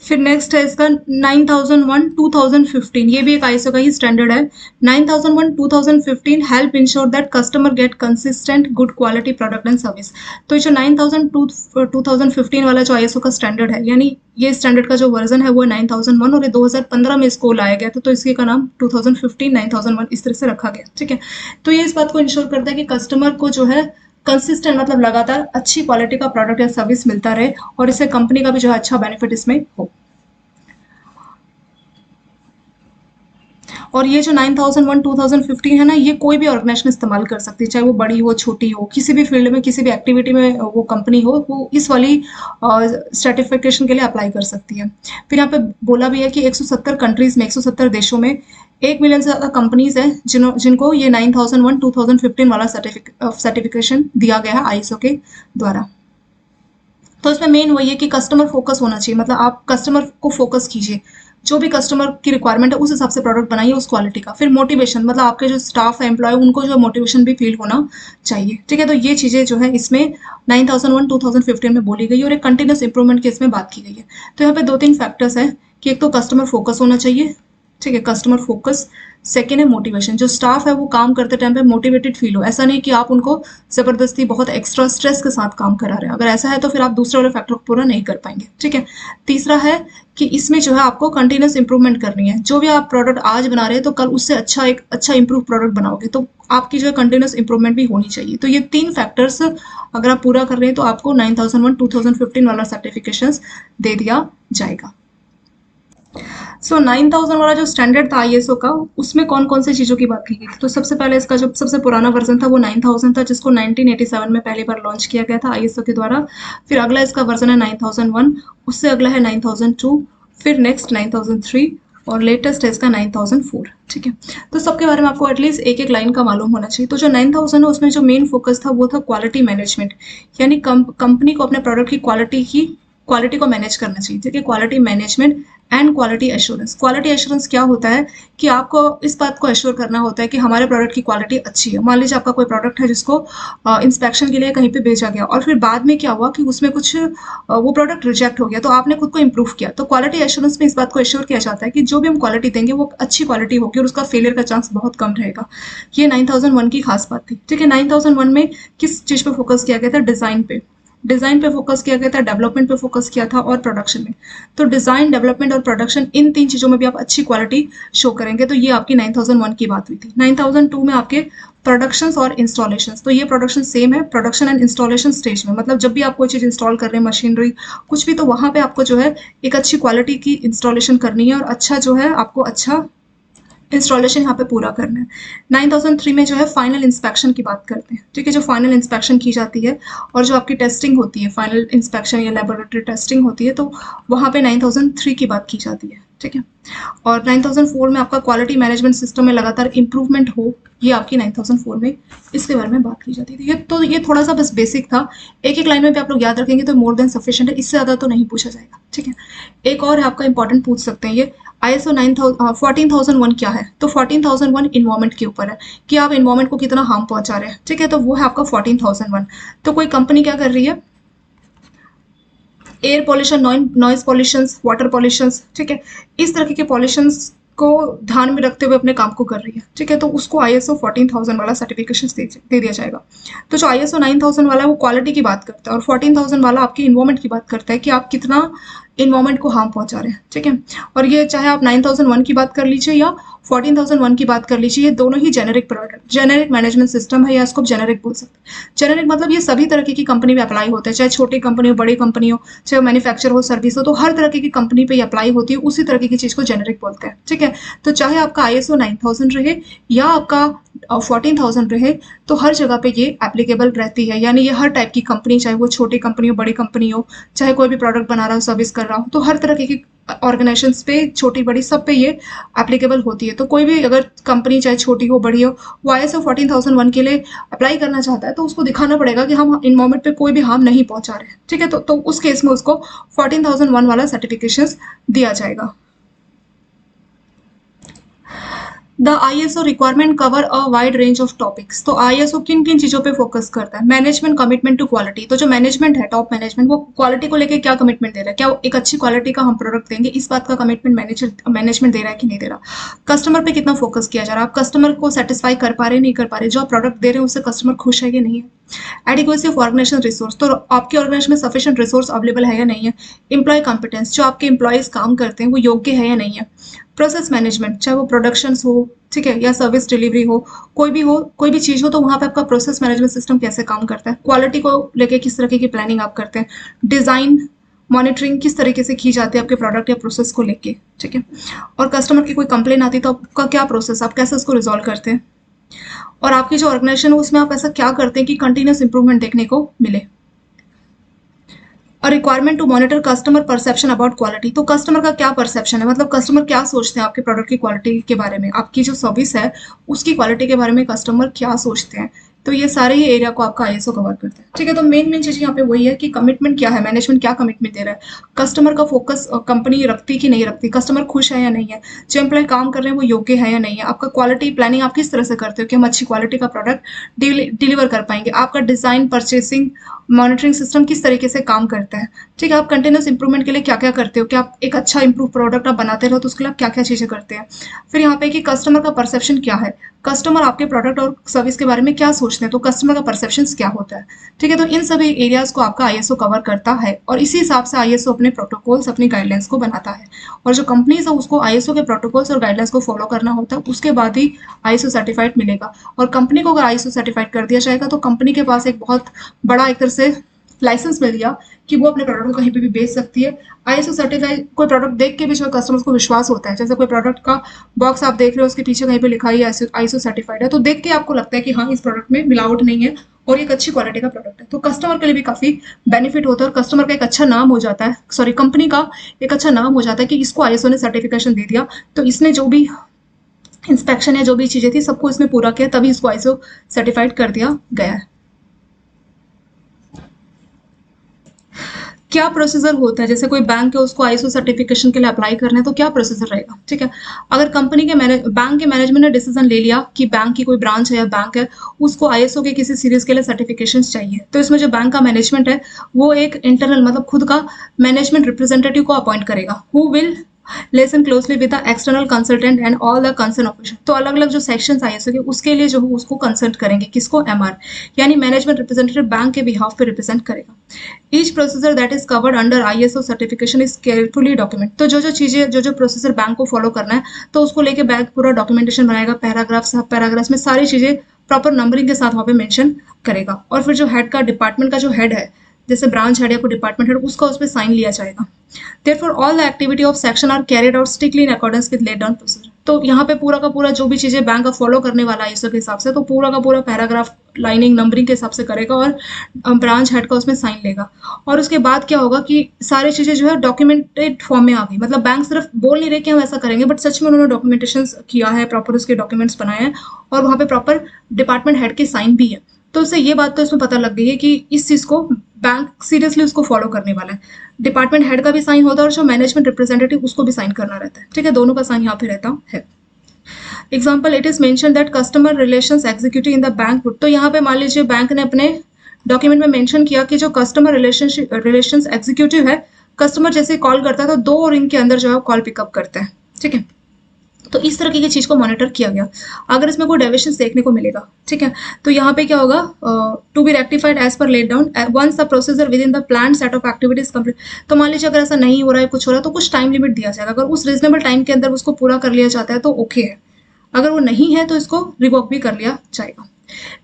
फिर नेक्स्ट है इसका 9001 2015, ये भी एक ISO का ही स्टैंडर्ड है। 9001 2015 help ensure that customer get consistent good quality product and service. तो जो 2015 वाला जो ISO का स्टैंडर्ड है, यानी ये स्टैंडर्ड का जो वर्जन है वो 9001 और ये 2015 में इसको लाया गया था, तो इसके का नाम 2015 9001 इस तरह से रखा गया। ठीक है, तो ये इस बात को इंश्योर करता है कि कस्टमर को जो है कंसिस्टेंट, मतलब लगातार अच्छी क्वालिटी का प्रोडक्ट या सर्विस मिलता रहे और इससे कंपनी का भी जो है अच्छा बेनिफिट इसमें हो। और ये जो 9001 2015 है ना, ये कोई भी ऑर्गेनाइजेशन इस्तेमाल कर सकती है, चाहे वो बड़ी हो, छोटी हो, किसी भी फील्ड में, किसी भी एक्टिविटी में वो कंपनी हो, वो इस वाली सर्टिफिकेशन के लिए अप्लाई कर सकती है। फिर यहाँ पे बोला भी है कि 170 कंट्रीज में, 170 देशों में 1 मिलियन से ज़्यादा कंपनीज हैं जिनको ये 9001 2015 वाला सर्टिफिकेशन दिया गया है ISO के द्वारा। तो इसमें मेन वही है कि कस्टमर फोकस होना चाहिए, मतलब आप कस्टमर को फोकस कीजिए, जो भी कस्टमर की रिक्वायरमेंट है उस हिसाब से प्रोडक्ट बनाइए उस क्वालिटी का। फिर मोटिवेशन, मतलब आपके जो स्टाफ है, एम्प्लॉय, उनको जो मोटिवेशन भी फील होना चाहिए। ठीक है, तो ये चीज़ें जो है इसमें 9001 2015 में बोली गई और एक कंटिन्यूस इंप्रूवमेंट की इसमें बात की गई है। तो यहाँ पे 2-3 फैक्टर्स हैं कि एक तो कस्टमर फोकस होना चाहिए। ठीक है, कस्टमर फोकस। सेकेंड है मोटिवेशन, जो स्टाफ है वो काम करते टाइम पे मोटिवेटेड फील हो, ऐसा नहीं कि आप उनको जबरदस्ती बहुत एक्स्ट्रा स्ट्रेस के साथ काम करा रहे हैं, अगर ऐसा है तो फिर आप दूसरे वाले फैक्टर को पूरा नहीं कर पाएंगे। ठीक है, तीसरा है कि इसमें जो है आपको कंटिन्यूस इंप्रूवमेंट करनी है, जो भी आप प्रोडक्ट आज बना रहे हैं तो कल उससे एक अच्छा इंप्रूव प्रोडक्ट बनाओगे, तो आपकी जो है कंटिन्यूस इंप्रूवमेंट भी होनी चाहिए। तो ये 3 फैक्टर्स अगर आप पूरा कर रहे हैं तो आपको 9001 2015 वाला सर्टिफिकेशन दे दिया जाएगा। 9000 वाला जो स्टैंडर्ड था ISO का, उसमें कौन कौन सी चीज़ों की बात की गई थी? तो सबसे पहले इसका जो सबसे पुराना वर्जन था वो 9000 था, जिसको 1987 में पहली बार लॉन्च किया गया था ISO के द्वारा। फिर अगला इसका वर्जन है 9001, उससे अगला है 9002, फिर नेक्स्ट 9003, और लेटेस्ट है इसका 9004। ठीक है, तो सबके बारे में आपको एटलीस्ट एक एक लाइन का मालूम होना चाहिए। तो जो 9000 है उसमें जो मेन फोकस था वो था क्वालिटी मैनेजमेंट, यानी कंपनी को अपने प्रोडक्ट की क्वालिटी को मैनेज करना चाहिए। ठीक है, quality management and quality assurance. Quality assurance क्या होता है कि आपको इस बात को एश्योर करना होता है कि हमारे प्रोडक्ट की क्वालिटी अच्छी है। मान लीजिए आपका कोई प्रोडक्ट है जिसको इंस्पेक्शन के लिए कहीं पे भेजा गया और फिर बाद में क्या हुआ कि उसमें कुछ वो प्रोडक्ट रिजेक्ट हो गया, तो आपने खुद को इम्प्रूव किया। तो क्वालिटी एश्योरेंस में इस बात को एश्योर किया जाता है कि जो भी हम क्वालिटी देंगे वो अच्छी क्वालिटी होगी और उसका फेलियर का चांस बहुत कम रहेगा। ये 9001 की खास बात थी। ठीक है, 9001 में किस चीज़ पे फोकस किया गया था? डिज़ाइन पे फोकस किया गया था, डेवलपमेंट पे फोकस किया था और प्रोडक्शन में। तो डिज़ाइन, डेवलपमेंट और प्रोडक्शन, इन तीन चीज़ों में भी आप अच्छी क्वालिटी शो करेंगे। तो ये आपकी 9001 की बात हुई थी। 9002 में आपके प्रोडक्शंस और इंस्टॉलेशंस, तो ये प्रोडक्शन सेम है, प्रोडक्शन एंड इंस्टॉलेशन स्टेज में, मतलब जब भी आप कोई चीज़ इंस्टॉल कर रहे हैं, मशीनरी कुछ भी, तो वहाँ पे आपको जो है एक अच्छी क्वालिटी की इंस्टॉलेशन करनी है और अच्छा जो है आपको अच्छा इंस्टॉलेशन यहाँ पे पूरा करना है। 9003 में जो है फाइनल इंस्पेक्शन की बात करते हैं। ठीक है, जो फाइनल इंस्पेक्शन की जाती है और जो आपकी टेस्टिंग होती है, फाइनल इंस्पेक्शन या लेबोरेटरी टेस्टिंग होती है, तो वहाँ पे 9003 की बात की जाती है। ठीक है, और 9004 में आपका क्वालिटी मैनेजमेंट सिस्टम में लगातार इंप्रूवमेंट हो, ये आपकी 9004 में इसके बारे में बात की जाती थी। ये थोड़ा सा बस बेसिक था। एक एक लाइन में भी आप लोग याद रखेंगे तो मोर देन सफिशिएंट है, इससे ज़्यादा तो नहीं पूछा जाएगा। ठीक है, एक और है आपका इंपॉर्टेंट, पूछ सकते हैं ये ISO 14001 क्या है? तो 14001 इन्वायरमेंट के ऊपर है कि आप इन्वायरमेंट को कितना हार्म पहुंचा रहे हैं। ठीक है, तो वो है आपका 14001। तो कोई कंपनी क्या कर रही है? Air pollution, noise pollution, water pollution, ठीक है, इस तरह के पॉल्यूशंस को ध्यान में रखते हुए अपने काम को कर रही है। ठीक है, तो उसको ISO 14000 वाला सर्टिफिकेशन दे दिया जाएगा। तो जो ISO 9000 वाला है वो क्वालिटी की बात करता है और 14000 वाला आपकी इन्वायरमेंट की बात करता है कि आप कितना इन्वायरमेंट को हार्म पहुंचा रहे हैं। ठीक है, और ये चाहे आप 9001 की बात कर लीजिए या 14001 की बात कर लीजिए, ये दोनों ही generic product, generic management system है, या इसको जेनेरिक बोल सकते हैं। जेनेरिक मतलब ये सभी तरह की कंपनी में अप्लाई होता है, चाहे छोटी कंपनी हो, बड़ी कंपनी हो, चाहे मैन्युफैक्चर हो, सर्विस हो, तो हर तरह की कंपनी पे अप्लाई होती है। उसी तरह की चीज़ को जेनेरिक बोलते हैं। ठीक है, तो चाहे आपका ISO 9000 रहे या आपका 14000 रहे, तो हर जगह पे ये एप्लीकेबल रहती है। यानी ये हर टाइप की कंपनी, चाहे वो छोटी कंपनी हो, बड़ी कंपनी हो, चाहे कोई भी प्रोडक्ट बना रहा हो, सर्विस कर रहा हो, तो हर तरह की ऑर्गेनाइजेशंस पे, छोटी बड़ी सब पे ये एप्लीकेबल होती है। तो कोई भी अगर कंपनी चाहे छोटी हो बड़ी हो, वो ISO 14001 के लिए अप्लाई करना चाहता है तो उसको दिखाना पड़ेगा कि हम इन्वायरमेंट पे कोई भी हार्म नहीं पहुंचा रहे हैं। ठीक है, तो उस केस में उसको 14001 वाला सर्टिफिकेशन दिया जाएगा। The ISO requirement cover a wide range of topics. तो ISO किन किन चीज़ों पे फोकस करता है? Management commitment to quality. तो जो मैनेजमेंट है, टॉप मैनेजमेंट, वो क्वालिटी को लेके क्या कमिटमेंट दे रहा है? क्या वो एक अच्छी क्वालिटी का हम प्रोडक्ट देंगे, इस बात का कमिटमेंट मैनेजमेंट दे रहा है कि नहीं दे रहा? कस्टमर पे कितना फोकस किया जा रहा है? आप कस्टमर को सेटिस्फाई कर पा रहे, नहीं कर पा रहे? जो आप प्रोडक्ट दे रहे हैं उससे कस्टमर खुश है कि नहीं है? एडिक्वेसी ऑफ ऑर्गेनाइजेशन रिसोर्स, तो आपके ऑर्गेनाइजेशन में सफिशिएंट रिसोर्स अवेलेबल है या नहीं है? एम्प्लॉय कॉम्पिटेंस, जो आपके एम्प्लॉयज काम करते हैं वो योग्य है या नहीं है? प्रोसेस मैनेजमेंट, चाहे वो प्रोडक्शंस हो, ठीक है, या सर्विस डिलीवरी हो, कोई भी चीज़ हो, तो वहाँ पे आपका प्रोसेस मैनेजमेंट सिस्टम कैसे काम करता है? क्वालिटी को लेके किस तरह की प्लानिंग आप करते हैं? डिज़ाइन, मॉनिटरिंग किस तरीके से की जाती है आपके प्रोडक्ट या प्रोसेस को लेके? ठीक है, और कस्टमर की कोई कंप्लेन आती है तो आपका क्या प्रोसेस, आप कैसे उसको रिजॉल्व करते हैं? और आपकी जो ऑर्गेनाइजेशन है उसमें आप ऐसा क्या करते हैं कि कंटिन्यूस इंप्रूवमेंट देखने को मिले? और requirement to monitor customer perception about quality. तो कस्टमर का क्या परसेप्शन है, मतलब कस्टमर क्या सोचते हैं आपके प्रोडक्ट की क्वालिटी के बारे में, आपकी जो सर्विस है उसकी क्वालिटी के बारे में कस्टमर क्या सोचते हैं? तो ये सारे ही एरिया को आपका ISO कवर करता है। ठीक है, तो मेन चीज़ यहाँ पे वही है कि कमिटमेंट क्या है, मैनेजमेंट क्या कमिटमेंट दे रहा है, कस्टमर का फोकस कंपनी रखती कि नहीं रखती, कस्टमर खुश है या नहीं है, जो एम्प्लॉय काम कर रहे हैं वो योग्य है या नहीं है, आपका क्वालिटी प्लानिंग आप किस तरह से करते हो कि हम अच्छी क्वालिटी का प्रोडक्ट डिलीवर कर पाएंगे, आपका डिज़ाइन, परचेसिंग, मॉनिटरिंग सिस्टम किस तरीके से काम करता है। ठीक है, आप कंटिन्यूस इंप्रूवमेंट के लिए क्या क्या करते हो, कि आप एक अच्छा इंप्रूव प्रोडक्ट आप बनाते रहो, तो उसके लिए आप क्या क्या चीज़ें करते हैं। फिर यहाँ पे कि कस्टमर का परसेप्शन क्या है, कस्टमर आपके प्रोडक्ट और सर्विस के बारे में क्या सोचते हैं, तो कस्टमर का परसेप्शन क्या होता है। ठीक है, तो इन सभी एरियाज को आपका ISO कवर करता है और इसी हिसाब से ISO अपने प्रोटोकॉल्स, अपनी गाइडलाइंस को बनाता है। और जो कंपनीज है उसको ISO के प्रोटोकॉल्स और गाइडलाइंस को फॉलो करना होता है, उसके बाद ही ISO सर्टिफाइड मिलेगा। और कंपनी को अगर ISO सर्टिफाइड कर दिया जाएगा तो कंपनी के पास एक बहुत बड़ा एक तरह से लाइसेंस मिल गया कि वो अपने प्रोडक्ट को कहीं पे भी बेच सकती है। ISO सर्टिफाइड कोई प्रोडक्ट देख के भी जो कस्टमर्स को विश्वास होता है, जैसे कोई प्रोडक्ट का बॉक्स आप देख रहे हो उसके पीछे कहीं पे लिखा है ISO सर्टिफाइड है, तो देख के आपको लगता है कि हाँ इस प्रोडक्ट में मिलावट नहीं है और एक अच्छी क्वालिटी का प्रोडक्ट है, तो कस्टमर के लिए भी काफ़ी बेनिफिट होता है और कस्टमर का एक अच्छा नाम हो जाता है, सॉरी कंपनी का एक अच्छा नाम हो जाता है कि इसको आईएसओ ने सर्टिफिकेशन दे दिया, तो इसने जो भी इंस्पेक्शन या जो भी चीज़ें थी सबको इसने पूरा किया, तभी इसको आईएसओ सर्टिफाइड कर दिया गया है। क्या प्रोसीजर होता है, जैसे कोई बैंक है उसको आईएसओ सर्टिफिकेशन के लिए अप्लाई करना है तो क्या प्रोसीजर रहेगा, ठीक है। अगर कंपनी के बैंक के मैनेजमेंट ने डिसीजन ले लिया कि बैंक की कोई ब्रांच है या बैंक है उसको आईएसओ के किसी सीरीज के लिए सर्टिफिकेशन चाहिए, तो इसमें जो बैंक का मैनेजमेंट है वो एक इंटरनल मतलब खुद का मैनेजमेंट रिप्रेजेंटेटिव को अपॉइंट करेगा, who will lesson closely with the external consultant and all the concern officer. तो अलग अलग जो सेक्शंस आईएसओ के उसके लिए जो उसको कंसल्ट करेंगे, किसको, एमआर यानी मैनेजमेंट रिप्रेजेंटेटिव बैंक के बिहाफ पे रिप्रेजेंट करेगा। Each procedure that is covered under ISO certification is carefully document. तो जो जो चीजें जो जो प्रोसीजर बैंक को फॉलो करना है तो उसको लेके बैंक पूरा डॉक्यूमेंटेशन बनाएगा, पैराग्राफ सब पैराग्राफ में सारी चीजें प्रॉपर नंबरिंग के साथ वहाँ पे मेंशन करेगा। और फिर जो हेड का डिपार्टमेंट का जो हेड है, जैसे ब्रांच हेड या कोई डिपार्टमेंट हेड, उसका उस पर साइन लिया जाएगा। Therefore, all the activity of section are carried out strictly in accordance with laid down procedure। तो यहाँ पे पूरा का पूरा जो भी चीजें बैंक का फॉलो करने वाला है आईएसओ के हिसाब से, तो पूरा का पूरा पैराग्राफ लाइनिंग नंबरिंग के हिसाब से करेगा और ब्रांच हेड का उसमें साइन लेगा। और उसके बाद क्या होगा कि सारी चीजें जो है डॉक्यूमेंटेड फॉर्म में आ गई, मतलब बैंक सिर्फ बोल नहीं रहे कि हम ऐसा करेंगे, बट सच में उन्होंने डॉक्यूमेंटेशन किया है, प्रॉपर उसके डॉक्यूमेंट्स बनाए हैं और वहाँ पे प्रॉपर डिपार्टमेंट हेड के साइन भी है। तो उससे ये बात तो इसमें पता लग गई है कि इस चीज को बैंक सीरियसली उसको फॉलो करने वाला है। डिपार्टमेंट हेड का भी साइन होता है और जो मैनेजमेंट रिप्रेजेंटेटिव उसको भी साइन करना रहता है, ठीक है, दोनों का साइन यहाँ पे रहता है। Example, it is mention that customer relations executive in the bank would. तो यहाँ पे मान लीजिए बैंक ने अपने डॉक्यूमेंट में मेंशन किया कि जो कस्टमर रिलेशंस एग्जीक्यूटिव है, कस्टमर जैसे कॉल करता है तो 2 रिंग के अंदर जो है कॉल पिकअप करता है, ठीक है। तो इस तरह की चीज को मॉनिटर किया गया। अगर इसमें कोई डेविएशन देखने को मिलेगा, ठीक है, तो यहाँ पे क्या होगा, to be rectified as per laid down once the procedure within the plan set of activities complete. तो मान लीजिए अगर ऐसा नहीं हो रहा है, कुछ हो रहा है, तो कुछ टाइम लिमिट दिया जाएगा। अगर उस रीजनेबल टाइम के अंदर उसको पूरा कर लिया जाता है तो ओके है, अगर वो नहीं है तो इसको रिवोक भी कर लिया जाएगा।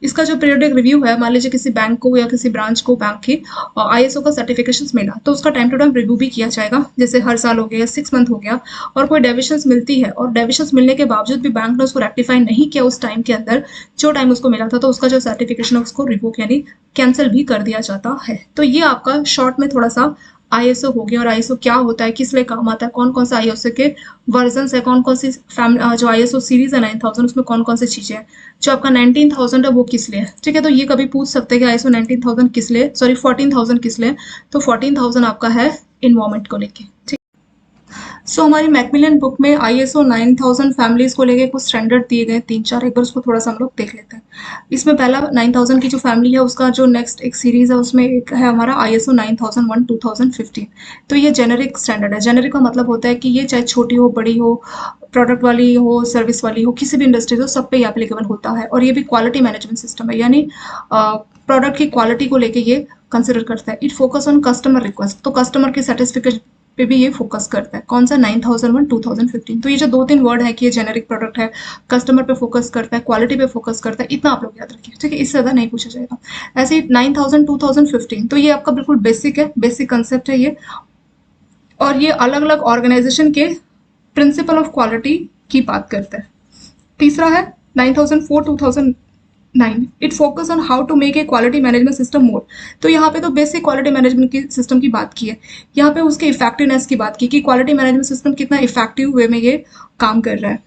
इसका जो पीरियोडिक रिव्यू है, मान लीजिए किसी बैंक को या किसी ब्रांच को बैंक की आईएसओ का सर्टिफिकेशन मिला तो उसका टाइम टू टाइम रिव्यू भी किया जाएगा, जैसे हर साल हो गया या 6 मंथ हो गया। और कोई डेविएशंस मिलती है और डेविएशंस मिलने के बावजूद भी बैंक ने उसको रेक्टिफाई नहीं किया उस टाइम के अंदर जो टाइम उसको मिला था, तो उसका जो सर्टिफिकेशन है उसको रिवोक यानी कैंसिल भी कर दिया जाता है। तो ये आपका शॉर्ट में थोड़ा सा आईएसओ हो गया और आईएसओ क्या होता है, किस लिए काम आता है, कौन कौन सा आईएसओ के वर्जन्स है, कौन कौन सी जो आईएसओ सीरीज है 9000 उसमें कौन कौन सी चीजें हैं। जो आपका 19000 है वो किस लिए है, ठीक है। तो ये कभी पूछ सकते हैं कि आईएसओ 19000 किस लिए, सॉरी 14000 किस लिए, तो 14000 आपका है इन्वायरमेंट को लेके, ठीक। सो हमारी मैकमिलियन बुक में आईएसओ 9000 फैमिलीज को लेके कुछ स्टैंडर्ड दिए गए 3-4, एक बार उसको थोड़ा सा हम लोग देख लेते हैं। इसमें पहला 9000 की जो फैमिली है उसका जो नेक्स्ट एक सीरीज है उसमें एक है हमारा आईएसओ 9001 2015। तो ये जेनेरिक स्टैंडर्ड है। जेनेरिक का मतलब होता है कि ये चाहे छोटी हो, बड़ी हो, प्रोडक्ट वाली हो, सर्विस वाली हो, किसी भी इंडस्ट्री हो, सब पे ये एप्लीकेबल होता है। और ये भी क्वालिटी मैनेजमेंट सिस्टम है, यानी प्रोडक्ट की क्वालिटी को लेके ये कंसिडर करता है। It focus on customer request, तो कस्टमर की सेटिस्फिकेशन पे भी ये फोकस करता है। कौन सा, 9001 2015। तो ये जो 2-3 वर्ड है कि ये जेनेरिक प्रोडक्ट है, कस्टमर पे फोकस करता है, क्वालिटी पे फोकस करता है, इतना आप लोग याद रखिए, ठीक है, इससे ज्यादा नहीं पूछा जाएगा। ऐसे ही 9000 2015, तो ये आपका बिल्कुल बेसिक है, बेसिक कंसेप्ट है ये। और ये अलग अलग ऑर्गेनाइजेशन के प्रिंसिपल ऑफ क्वालिटी की बात करता है। तीसरा है 9004 2009, it focus on how to make a quality management system more. तो यहाँ पे तो बेसिक क्वालिटी मैनेजमेंट की सिस्टम की बात की है, यहाँ पे उसके इफेक्टिवनेस की बात की कि क्वालिटी मैनेजमेंट सिस्टम कितना इफेक्टिव वे में ये काम कर रहा है।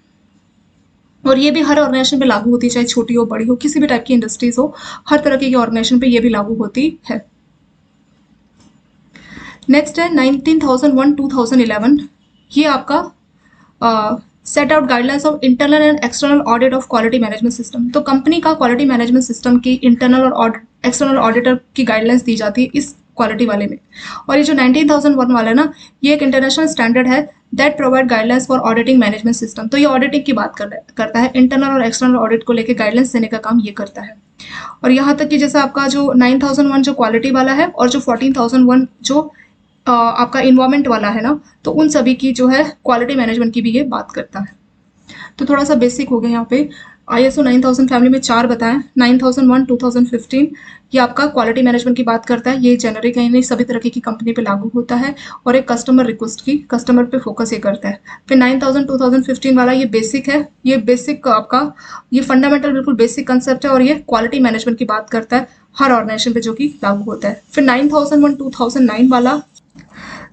और ये भी हर ऑर्गेनाइजेशन पे लागू होती है, चाहे छोटी हो, बड़ी हो, किसी भी टाइप की इंडस्ट्रीज हो, हर तरह की ऑर्गेनाइजेशन पे ये भी लागू होती है। नेक्स्ट है 19001 2011, ये आपका set out guidelines of internal and external audit of quality management system. तो कंपनी का क्वालिटी मैनेजमेंट सिस्टम की इंटरनल और एक्सटर्नल ऑडिटर की गाइडलाइंस दी जाती है इस क्वालिटी वाले में। और ये जो 19001 वाला है ना, ये एक इंटरनेशनल स्टैंडर्ड है that provide guidelines for auditing management system. तो ये ऑडिटिंग की बात करता है, इंटरनल और एक्सटर्नल ऑडिट को लेकर गाइडलाइंस देने का काम ये करता है। और यहाँ तक कि जैसे आपका जो 9001 जो क्वालिटी वाला है और जो 14001 जो आपका इन्वायरमेंट वाला है ना, तो उन सभी की जो है क्वालिटी मैनेजमेंट की भी ये बात करता है। तो थोड़ा सा बेसिक हो गया यहाँ पे। ISO 9000 फैमिली में 4 बताएं। 9001 2015 ये आपका क्वालिटी मैनेजमेंट की बात करता है, ये जेनरिक है, नहीं सभी तरह की कंपनी पे लागू होता है, और एक कस्टमर रिक्वेस्ट की कस्टमर पे फोकस ये करता है। फिर 9000 2015 वाला ये बेसिक है, ये बेसिक आपका ये फंडामेंटल बिल्कुल बेसिक कंसेप्ट है, और ये क्वालिटी मैनेजमेंट की बात करता है हर ऑर्गेनाइजेशन पे जो कि लागू होता है। फिर 9001 2009 वाला,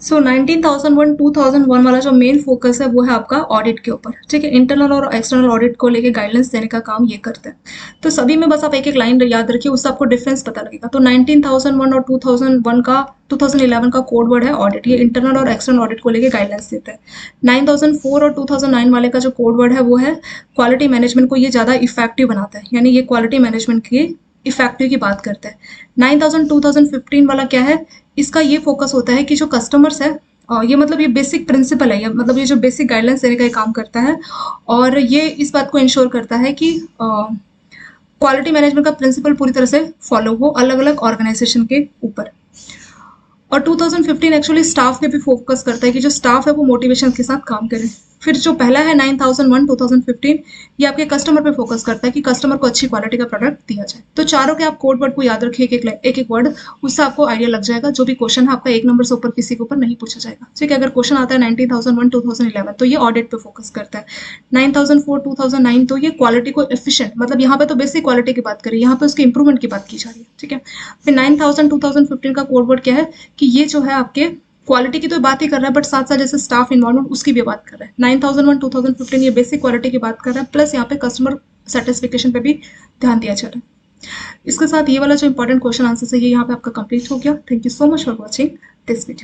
सो 19,001 2001 वाला जो मेन फोकस है वो है आपका ऑडिट के ऊपर, ठीक है, इंटरनल और एक्सटर्नल ऑडिट को लेके गाइडलाइंस देने का काम ये करता है। तो सभी में बस आप एक एक लाइन याद रखिए, उससे आपको डिफरेंस पता लगेगा। तो 19,001 और 2001 का 2011 का कोड वर्ड है ऑडिट, ये इंटरनल और एक्सटर्नल ऑडिट को लेके गाइडलाइंस देता है। 9004 और 2009 वाले का जो कोड वर्ड है वो है क्वालिटी मैनेजमेंट को ये ज़्यादा इफेक्टिव बनाता है, यानी ये क्वालिटी मैनेजमेंट की इफेक्टिव की बात करता है। 9000 2015 वाला क्या है, इसका ये फोकस होता है कि जो कस्टमर्स है, ये मतलब ये बेसिक प्रिंसिपल है, मतलब ये जो बेसिक गाइडलाइंस देने का ये काम करता है, और ये इस बात को इंश्योर करता है कि क्वालिटी मैनेजमेंट का प्रिंसिपल पूरी तरह से फॉलो हो अलग अलग ऑर्गेनाइजेशन के ऊपर। और 2015 एक्चुअली स्टाफ पे भी फोकस करता है कि जो स्टाफ है वो मोटिवेशन के साथ काम करे। फिर जो पहला है 9001 2015, ये आपके कस्टमर पे फोकस करता है कि कस्टमर को अच्छी क्वालिटी का प्रोडक्ट दिया जाए। तो चारों के आप कोड वर्ड को याद रखिए, एक एक वर्ड, उससे आपको आइडिया लग जाएगा। जो भी क्वेश्चन है आपका 1 नंबर से ऊपर किसी के ऊपर नहीं पूछा जाएगा, ठीक है। अगर क्वेश्चन आता है 19,001 2011 तो ये ऑडिट पे फोकस करता है। 9004 2009 तो ये क्वालिटी को एफिशिएंट, मतलब यहाँ पे तो बेसिक क्वालिटी की बात करी, यहाँ पे उसके इंप्रूवमेंट की बात की जा रही है, ठीक है। फिर 9000 2015 का कोड वर्ड क्या है कि ये जो है आपके क्वालिटी की तो बात ही कर रहा है, बट साथ साथ जैसे स्टाफ इन्वॉल्वमेंट उसकी भी बात कर रहा है। 9001 2015 ये बेसिक क्वालिटी की बात कर रहा है, प्लस यहाँ पे कस्टमर सेटिस्फिकेशन पे भी ध्यान दिया जा रहा है। इसके साथ ये वाला जो इंपॉर्टेंट क्वेश्चन आंसर है ये यहाँ पे आपका कंप्लीट हो गया। Thank you so much for watching this video.